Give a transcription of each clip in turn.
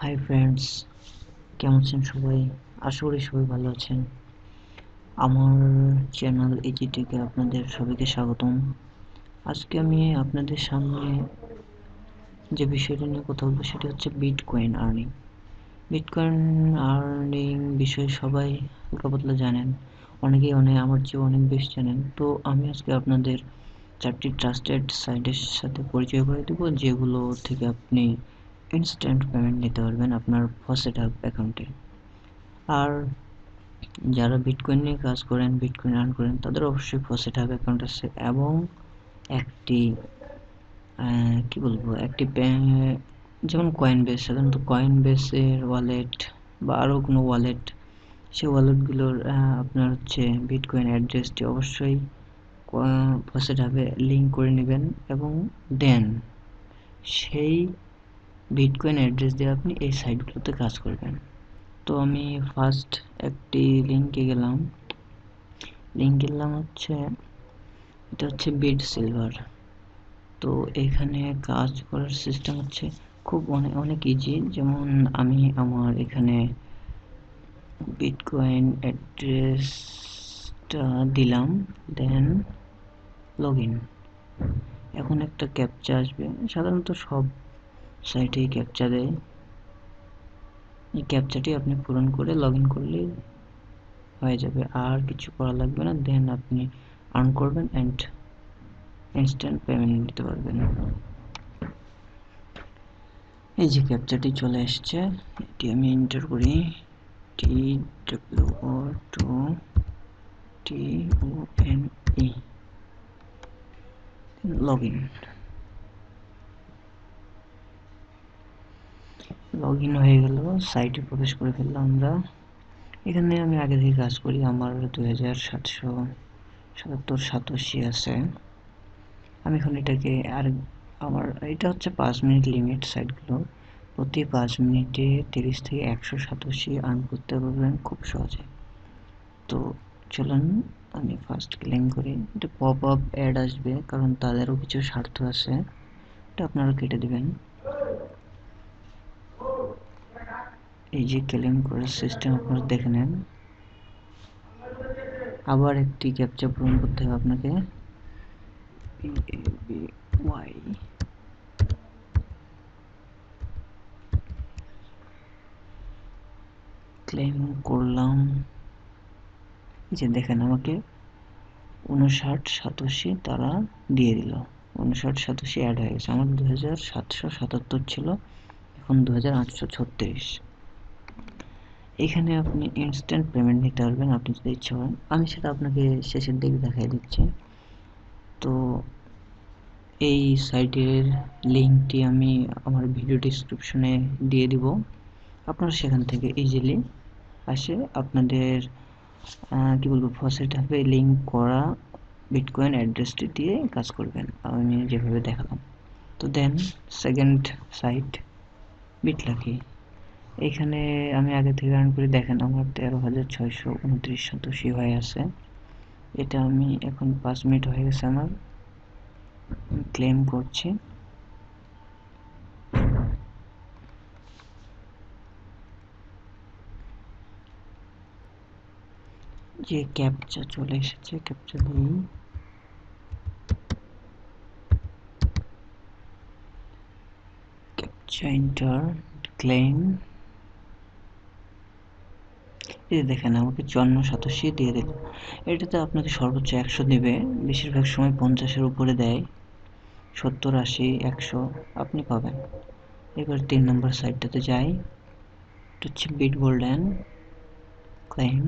Hi friends, কেমন আছেন সবাই? আশা করি সবাই ভালো আছেন। আমার চ্যানেল এজিটিকে আপনাদের সবাইকে স্বাগতম। আজকে আমি আপনাদের সামনে যে বিষয়টা নিয়ে কথা বলবো সেটা হচ্ছে বিটকয়েন আর্নিং। বিটকয়েন আর্নিং বিষয়ে সবাই হালকা পাতলা জানেন, অনেকেই আমার চেয়ে অনেক বেশি জানেন। তো আমি আজকে আপনাদের 4টি ট্রাস্টেড সাইটের সাথে পরিচয় করে দেবো, যেগুলো থেকে আপনি ইনস্ট্যান্ট পেমেন্ট নিতে পারবেন আপনার ফসেট হাব অ্যাকাউন্টে। আর যারা বিটকয়েন নিয়ে কাজ করেন, বিটকয়েন আর্ন করেন, তাদের অবশ্যই ফসেট হাব অ্যাকাউন্ট আছে এবং একটি একটি যেমন কয়েনবেস, সাধারণত কয়েনবেসের ওয়ালেট বা আরও কোনো ওয়ালেট, সেই ওয়ালেটগুলোর আপনার হচ্ছে বিটকয়েন অ্যাড্রেসটি অবশ্যই ফসেট হাবে লিঙ্ক করে নেবেন এবং দেন সেই বিটকয়েন অ্যাড্রেস দিয়ে আপনি এই সাইটগুলোতে কাজ করবেন। তো আমি ফার্স্ট একটি লিঙ্কে গেলাম। হচ্ছে এটা হচ্ছে বিট সিলভার। তো এখানে কাজ করার সিস্টেম হচ্ছে খুব অনেক ইজি। যেমন আমি আমার এখানে বিটকয়েন অ্যাড্রেসটা দিলাম, দেন লগ ইন। এখন একটা ক্যাপচা আসবে, সাধারণত সব সাইটেই ক্যাপচা দেয়। এই ক্যাপচাটি আপনি পূরণ করে লগ ইন করলেই হয়ে যাবে, আর কিছু করা লাগবে না। দেন আপনি আর্ন করবেন অ্যান্ড ইনস্ট্যান্ট পেমেন্ট নিতে পারবেন। এই যে ক্যাপচাটি চলে এসছে, এটি আমি এন্টার করি, TWO2TONE, লগ ইন হয়ে গেল। সাইটে প্রবেশ করে ফেললাম আমরা। এখানে আমি আগে থেকে কাজ করি, আমার 2787 আছে। আমি এখন এটাকে আমার এটা হচ্ছে 5 মিনিট লিমিট। সাইটগুলো প্রতি 5 মিনিটে 30 থেকে 187 আর্ন করতে পারবেন খুব সহজে। তো চলুন আমি ফার্স্ট ক্লেম করি। এটা পপ আপ অ্যাড আসবে, কারণ তাদেরও কিছু স্বার্থ আছে, এটা আপনারা কেটে দিবেন। এই যে ক্লেম করার সিস্টেম আপনারা দেখে নেন। আবার একটি ক্যাপচা পূরণ করতে হবে আপনাকে, PABY। ক্লেম করলাম। যে দেখেন আমাকে 5987 তারা দিয়ে দিল, 5987 অ্যাড হয়ে গেছে। আমার 2777 ছিল, এখন 2836। এখানে আপনি ইনস্ট্যান্ট পেমেন্ট নিতে পারবেন আপনি যদি ইচ্ছা করেন। আমি সেটা আপনাকে শেষের দিকে দেখাই দিচ্ছি। তো এই সাইটের লিঙ্কটি আমি আমার ভিডিও ডিসক্রিপশনে দিয়ে দিব, আপনারা সেখান থেকে ইজিলি আসে আপনাদের ফসেট হাবে লিঙ্ক করা বিটকয়েন অ্যাড্রেসটি দিয়ে কাজ করবেন, আমি যেভাবে দেখালাম। তো দেন সেকেন্ড সাইট বিটলাকি। এখানে আমি আগে থেকে আর্ন করে দেখেন আমার 13,629 সন্তোষী হয়ে আছে। এটা আমি এখন 5 মিনিট হয়ে গেছে আমার, ক্লেম করছি। যে ক্যাপচা চলে এসেছে, ক্যাপচা দিই। Captcha enter, claim. এই দেখেন আমাকে 5487 দিয়ে দিল। এটাতে আপনাকে সর্বোচ্চ 100 দিবে, বেশিরভাগ সময় 50-এর উপরে দেয়। 70, 80, 100 আপনি পাবেন। এবার 3 নম্বর সাইটটাতে যাই, এটা হচ্ছে বিট গোল্ডেন। ক্লেম।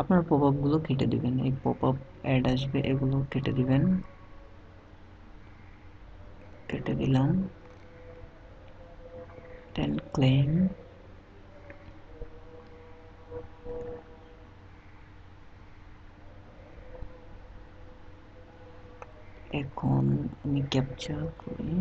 আপনার পপ আপগুলো কেটে দিবেন, এই পপ আপ অ্যাড আসবে, এগুলো কেটে দিবেন। কেটে দিলাম, দেন ক্লেম। এখন আমি ক্যাপচা করি,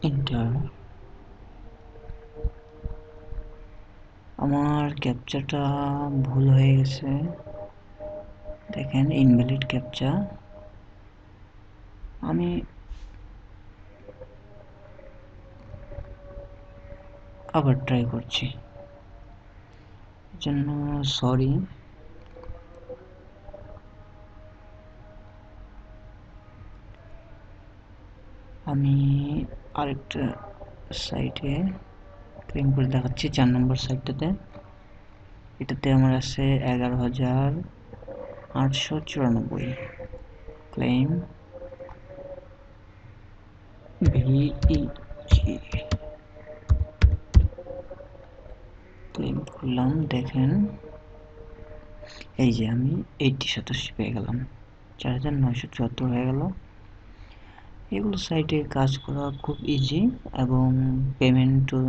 এন্টার। আমার ক্যাপচাটা ভুল হয়ে গেছে, দেখেন ইনভ্যালিড ক্যাপচা। আমি আবার ট্রাই করছি, জন্য সরি। আমি আরেকটা সাইটে ক্লেম করে দেখাচ্ছি, 4 নম্বর সাইটটাতে। এটাতে আমার আছে 11,894 ক্লেম ভিইজি। ক্লেম করলাম, দেখেন এই যে আমি 87 পেয়ে গেলাম, 4,974 হয়ে গেল। এগুলো সাইটে কাজ করা খুব ইজি এবং পেমেন্টও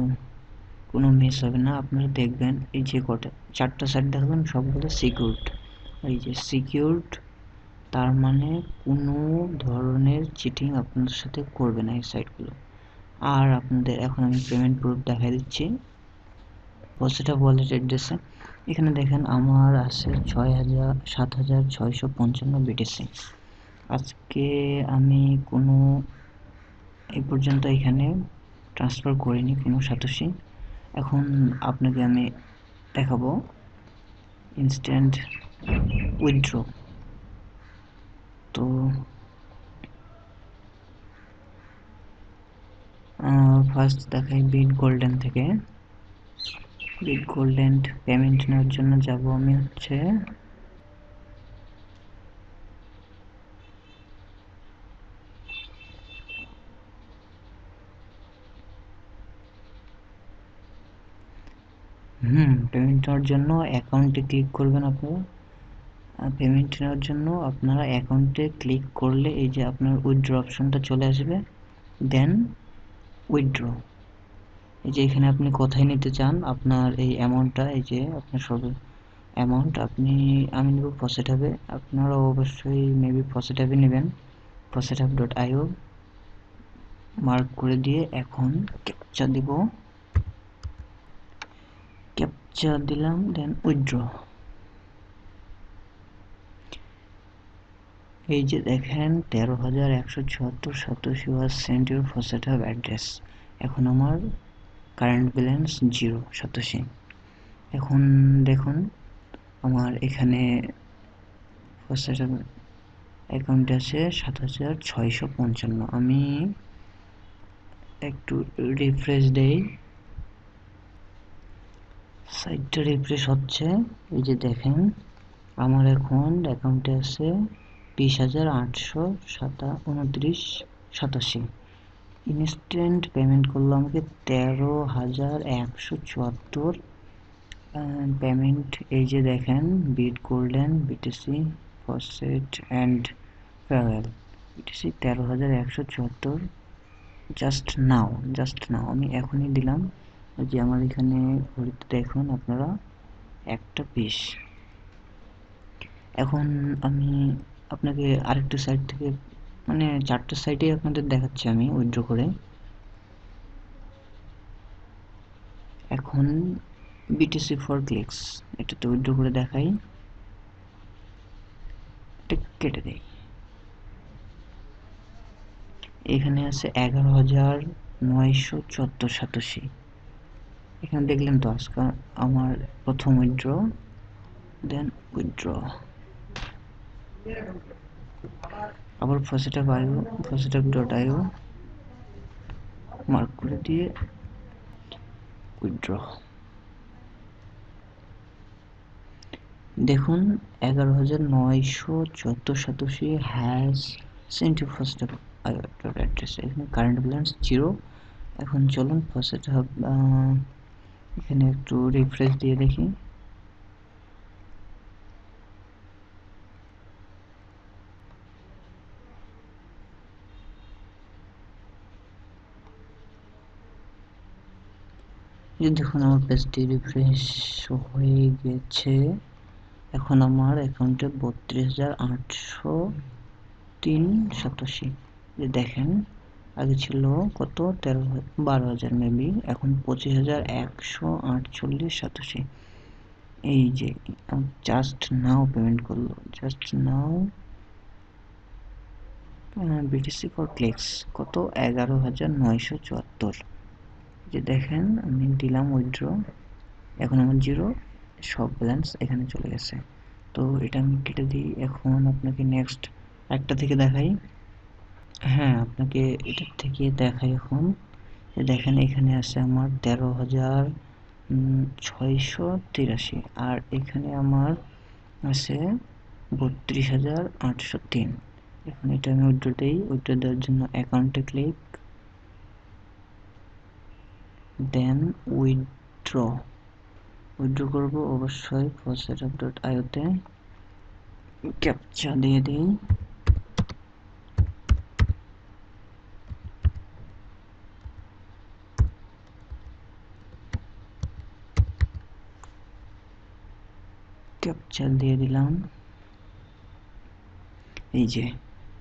কোনো মিস হবে না। আপনারা দেখবেন এই যে কটা 4টা সাইট দেখবেন সবগুলো সিকিউরড, এই যে সিকিউরড, তার মানে কোনো ধরনের চিটিং আপনাদের সাথে করবে না এই সাইটগুলো। আর আপনাদের এখন আমি পেমেন্ট প্রুফ দেখাই দিচ্ছি। পয়সাটা ওয়ালেট অ্যাড্রেসে এখানে দেখেন আমার আছে 7,655 বিটিসি। আজকে আমি কোনো এই পর্যন্ত এখানে ট্রান্সফার করিনি কোনো সাতোশি। এখন আপনাকে আমি দেখাবো ইনস্ট্যান্ট উইথড্র। তো ফার্স্ট দেখাই বিট গোল্ডেন থেকে। বিট গোল্ডেন পেমেন্ট নেওয়ার জন্য যাব আমি হচ্ছে পেমেন্ট নেওয়ার জন্য অ্যাকাউন্টে ক্লিক করবেন। আপনারা পেমেন্ট নেওয়ার জন্য আপনারা অ্যাকাউন্টে ক্লিক করলে এই যে আপনার উইথড্র অপশনটা চলে আসবে, দেন উইথড্র। এই যে এখানে আপনি কোথায় নিতে চান আপনার এই অ্যামাউন্টটা, এই যে আপনার সব অ্যামাউন্ট আমি নেব ফসেট হাবে, আপনারা অবশ্যই মেবি ফসেট হাবে নেবেন। fosethub.io মার্ক করে দিয়ে এখন ক্যাপচা দিব, ক্যাপচা দিলাম, দেন উইথড্র। এই যে দেখেন 13,174 satoshi was sent your FaucetHub address. এখন আমার কারেন্ট ব্যালেন্স 0 সাতোশি। এখন দেখুন আমার এখানে ফসেটহাব অ্যাকাউন্টে আছে 7,655। আমি একটু রিফ্রেশ দেই, সাইটটা রিফ্রেশ হচ্ছে। এই যে দেখেন আমার এখন অ্যাকাউন্টে আছে 20,829 ইনস্ট্যান্ট পেমেন্ট করলো আমাকে 13,174 পেমেন্ট। এই যে দেখেন bit golden BTC faucet and farewell BTC 13,174 just now আমি এখনই দিলাম। যে আমার এখানে ঘড়িতে দেখুন আপনারা 1:20। এখন আমি আপনাকে আরেকটা সাইট থেকে মানে 4টা সাইটে আপনাদের দেখাচ্ছি আমি উইথড্র করে। এখন বিটিসি ফর ক্লিকস এটাতে উইথড্র করে দেখাই, এটা কেটে দেই। এখানে আছে 11,974 সাতোশি। এখানে দেখলেন তো আজকে আমার প্রথম উইথড্র, দেন উইথড্র। আবার fosethub.io মার্ক করে দিয়ে উইথড্র। দেখুন 11,974 satoshi has sent to fosethub.io address. এখানে কারেন্ট ব্যালেন্স 0। এখন চলুন fosethub এখানে একটু রিফ্রেশ দিয়ে দেখি। দেখুন আমার পেজটি রিফ্রেশ হয়ে গেছে। এখন আমার অ্যাকাউন্টে 32,803 সাতোশি। দেখেন আগে ছিল কত 12,000 মেবি, এখন 25,148 এই যে জাস্ট নাও পেমেন্ট করলো, just now BTC for clicks কত 11,974। যে দেখেন আমি দিলাম উইথড্র, এখন আমার জিরো, সব ব্যালেন্স এখানে চলে গেছে। তো এটা আমি কেটে দিই। এখন আপনাকে নেক্সট একটা থেকে দেখাই। হ্যাঁ, আপনাকে এটার থেকে দেখাই এখন। দেখেন এখানে আছে আমার 13,683, আর এখানে আমার আছে 32,803। এখন এটা আমি উইথড্র দিই। উইথড্র দেওয়ার জন্য অ্যাকাউন্টে ক্লিক, দেন উইথড্র করব অবশ্যই faucetUp.io তে। ক্যাপচা দিয়ে দিই, ক্যাপচা দিয়ে দিলাম। এই যে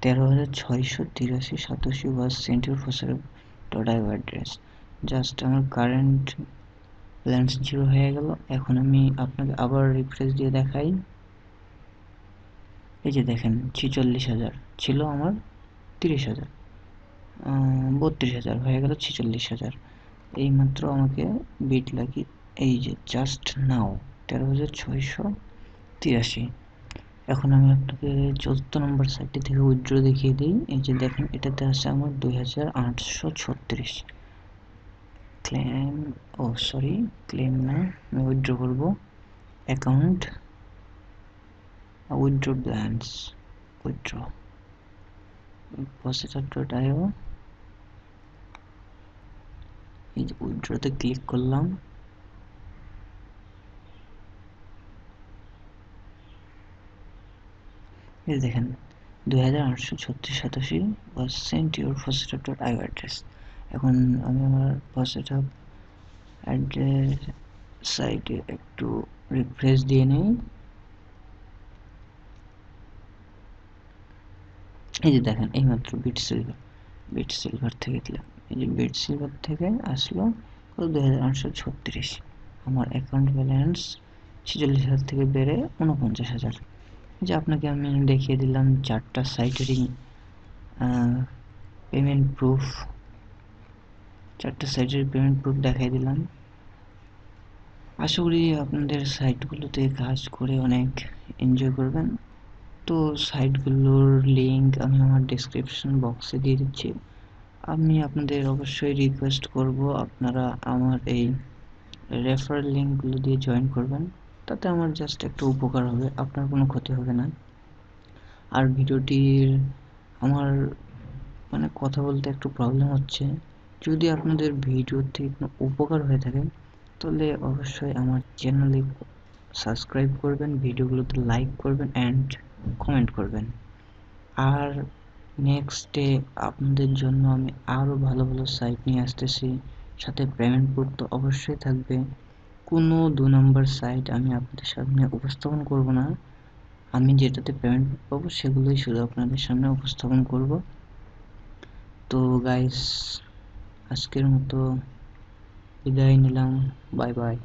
13,683 was sent your faucetUp.io address. Just আমার কারেন্ট ব্যালেন্স জিরো হয়ে গেল। এখন আমি আপনাকে আবার রিফ্রেশ দিয়ে দেখাই। এই যে দেখেন 46,000 ছিল আমার, 30,000, 32,000 হয়ে গেল 46,000। এইমাত্র আমাকে বিট লাগি। এই যে জাস্ট নাও 13,683। এখন আমি আপনাকে 4th নম্বর সাইটটি থেকে উইথড্র দেখিয়ে দিই। এই যে দেখেন এটাতে আছে আমার 2,836 ক্লেম। ও সরি, ক্লেম না, আমি উইথড্র করবো। Account, withdraw balance, withdraw faucetUp.io। এই যে উইথড্রতে ক্লিক করলাম। এই দেখেন 2,836 was sent to your faucetUp.io address. এখন আমি আমার faucetUp অ্যাড্রেস সাইটে একটু রিফ্রেশ দিয়ে নেই। এই যে দেখেন এইমাত্র বিট সিলভার থেকে দিলাম। এই যে বিট সিলভার থেকে আসলো 2,836। আমার অ্যাকাউন্ট ব্যালেন্স 46,000 থেকে বেড়ে 49,000। যে আপনাকে আমি দেখিয়ে দিলাম 4টা সাইটেরই পেমেন্ট প্রুফ, 4টা সাইটের পেমেন্ট প্রুফ দেখাই দিলাম। আশা করি আপনাদের সাইটগুলোতে কাজ করে অনেক এনজয় করবেন। তো সাইটগুলোর লিঙ্ক আমি আমার ডেসক্রিপশন বক্সে দিয়ে দিচ্ছি। আমি আপনাদের অবশ্যই রিকোয়েস্ট করব আপনারা আমার এই রেফারেল লিঙ্কগুলো দিয়ে জয়েন করবেন। তাতে আমার জাস্ট একটু উপকার হবে, আপনার কোনো ক্ষতি হবে না। আর ভিডিওটির আমার মানে কথা বলতে একটু প্রবলেম হচ্ছে। যদি আপনাদের ভিডিও থেকে কোনো উপকার হয়ে থাকে তাহলে অবশ্যই আমার চ্যানেলে সাবস্ক্রাইব করবেন, ভিডিওগুলোতে লাইক করবেন অ্যান্ড কমেন্ট করবেন। আর নেক্সটে আপনাদের জন্য আমি আরও ভালো ভালো সাইট নিয়ে আসতেছি, সাথে পেমেন্ট প্রুফ তো অবশ্যই থাকবে। কোনো 2 নম্বর সাইট আমি আপনাদের সামনে উপস্থাপন করব না। আমি যেটাতে পেমেন্ট পাবো সেগুলোই শুধু আপনাদের সামনে উপস্থাপন করব। তো গাইস, আজকের মতো বিদায় নিলাম, বাই বাই।